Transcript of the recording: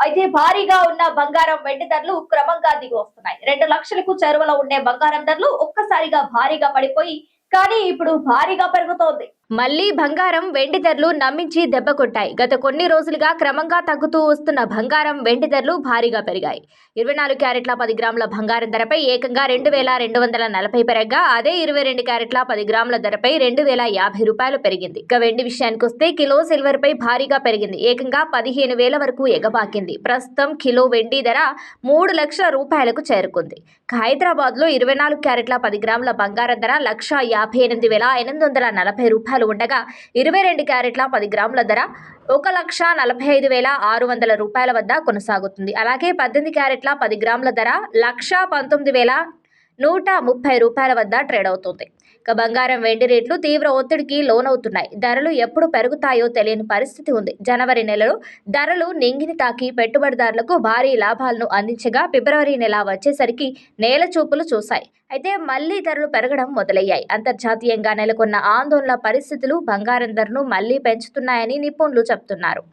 అయితే భారీగా ఉన్న బంగారం, వెండి ధరలు క్రమంగా దిగి వస్తున్నాయి. 2 లక్షలకు చేరువలో ఉండే బంగారం ధరలు ఒక్కసారిగా భారీగా పడిపోయి కానీ ఇప్పుడు భారీగా పెరుగుతోంది. మళ్లీ బంగారం, వెండి ధరలు నమ్మించి దెబ్బ కొట్టాయి. గత కొన్ని రోజులుగా క్రమంగా తగ్గుతూ వస్తున్న బంగారం, వెండి ధరలు భారీగా పెరిగాయి. 24 క్యారెట్ల 10 గ్రాముల బంగారం ధరపై ఏకంగా 2,240 పెరగగా, అదే 22 క్యారెట్ల 10 గ్రాముల ధరపై 2,050 పెరిగింది. ఇక వెండి విషయానికొస్తే కిలో సిల్వర్ పై భారీగా పెరిగింది. ఏకంగా 15,000 వరకు ఎగబాకింది. ప్రస్తుతం కిలో వెండి ధర 3 లక్షల రూపాయలకు చేరుకుంది. హైదరాబాద్ లో 24 క్యారెట్ల 10 గ్రాముల బంగారం ధర 1,58,840 ఉండగా 22 క్యారెట్ల 10 గ్రాముల ధర 1,45,600 వద్ద కొనసాగుతుంది. అలాగే 18 క్యారెట్ల 10 గ్రాముల ధర 1,19,130 వద్ద ట్రేడ్ అవుతుంది. ఇక బంగారం, వెండి రేట్లు తీవ్ర ఒత్తిడికి లోనవుతున్నాయి. ధరలు ఎప్పుడు పెరుగుతాయో తెలియని పరిస్థితి ఉంది. జనవరి నెలలో ధరలు నింగిని తాకి పెట్టుబడిదారులకు భారీ లాభాలను అందించగా, ఫిబ్రవరి నెల వచ్చేసరికి నేల చూపులు చూశాయి. అయితే మళ్లీ ధరలు పెరగడం మొదలయ్యాయి. అంతర్జాతీయంగా నెలకొన్న ఆందోళన పరిస్థితులు బంగారం ధరను మళ్లీ పెంచుతున్నాయని నిపుణులు చెబుతున్నారు.